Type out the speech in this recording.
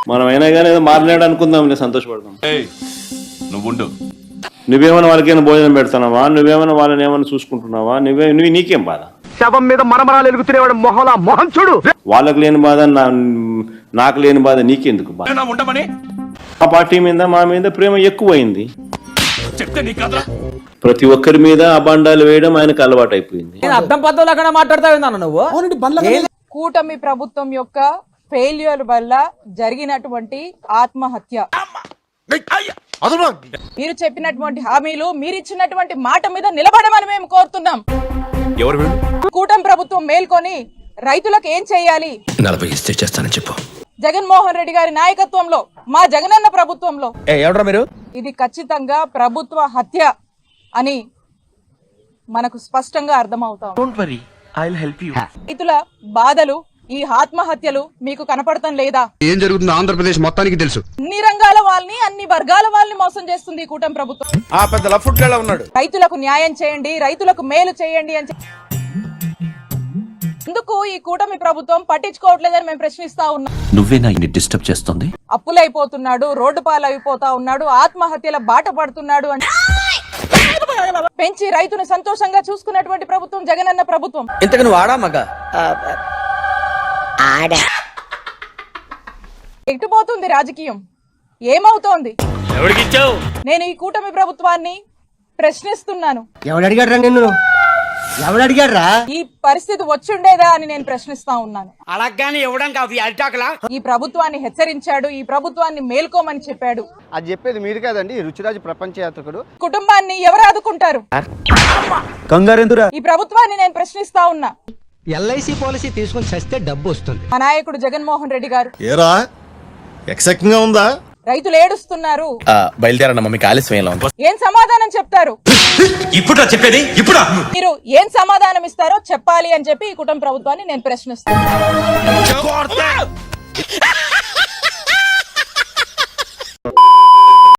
మనం అయినా కానీ ఏదో మారినాడు అనుకుందాం, సంతోషపడదాం. నువ్వేమైనా వాళ్ళకైనా భోజనం పెడతానావా? నువ్వేమైనా వాళ్ళని ఏమైనా చూసుకుంటున్నావా? నీకేం బాధ? శవం మీద మరమరాలు ఎలుగుతునేవాడు మొహం చూడు. వాళ్ళకు లేని బాధ, నాకు లేని బాధ నీకెందుకు బాధ? ఆ పార్టీ మీద మా మీద ప్రేమ ఎక్కువైంది. ప్రతి ఒక్కరి మీద అబాండాలు వేయడం ఆయనకు అలవాటు అయిపోయింది. అర్థం పద్ధతులు మాట్లాడతావు నువ్వు. కూటమి ప్రభుత్వం యొక్క ఫెయిల్యూర్ వల్ల జరిగినటువంటి ఆత్మహత్య, మీరు చెప్పినటువంటి హామీలు, మీరు ఇచ్చినటువంటి మాట మీద నిలబడమని మేము కోరుతున్నాం. కూటమి ప్రభుత్వం మేల్కొని రైతులకు ఏం చేయాలి? 40 ఇస్తే చేస్తానని చెప్పు. జగన్మోహన్ రెడ్డి గారి నాయకత్వంలో, మా జగనన్న ప్రభుత్వంలో మీరు ఇది ఖచ్చితంగా ప్రభుత్వ హత్య అని మనకు స్పష్టంగా అర్థమవుతాం. రైతుల బాధలు, ఈ ఆత్మహత్యలు మీకు కనపడటం లేదా? ఏం జరుగుతుందో ఆంధ్రప్రదేశ్ మొత్తానికి తెలుసు. అన్ని రంగాల వాళ్ళని, అన్ని వర్గాల వాళ్ళని మోసం చేస్తుంది ఈ కూటమి ప్రభుత్వం. రైతులకు న్యాయం చేయండి, రైతులకు మేలు చేయండి అని ఎందుకు ఈ కూటమి ప్రభుత్వం పట్టించుకోవట్లేదని మేము ప్రశ్నిస్తా ఉన్నాం. నువ్వేనా ఇన్ని డిస్టర్బ్ చేస్తుంది? అప్పులైపోతున్నాడు, రోడ్డు పాలైపోతా ఉన్నాడు, ఆత్మహత్యల బాట పడుతున్నాడు అని పెంచి రైతును సంతోషంగా చూసుకున్నటువంటి ప్రభుత్వం జగనన్న ప్రభుత్వం. ఇంతకు నువ్వు ఆడా మగ ఎటుపోతుంది రాజకీయం? ఏమవుతోంది? నేను ఈ కూటమి ప్రభుత్వాన్ని ప్రశ్నిస్తున్నాను. ఈ పరిస్థితి వచ్చుండేదా అని నేను ప్రశ్నిస్తా ఉన్నాను. ఈ ప్రభుత్వాన్ని హెచ్చరించాడు, ఈ ప్రభుత్వాన్ని మేల్కోమని చెప్పాడు. అది చెప్పేది మీరు కాదండి, రుచిరాజు ప్రపంచ యాత్రికుడు. కుటుంబాన్ని ఎవరు ఆదుకుంటారు? ఈ ప్రభుత్వాన్ని నేను ప్రశ్నిస్తా ఉన్నా. LIC పాలసీ తీసుకొని చస్తే డబ్బు వస్తుంది. మా నాయకుడు జగన్మోహన్ రెడ్డి గారు ఏరా ఎక్సెక్టింగ్ గా ఉందా? రైతులు ఏడుస్తున్నారు, బయలుదేరన్న మీకు ఆలస్యం ఉంది. ఏం సమాధానం చెప్తారు? ఇప్పుడు చెప్పేది ఇప్పుడు మీరు ఏం సమాధానం ఇస్తారో చెప్పాలి అని చెప్పి ఈ కుటుంబ ప్రభుత్వాన్ని నేను ప్రశ్నిస్తాను.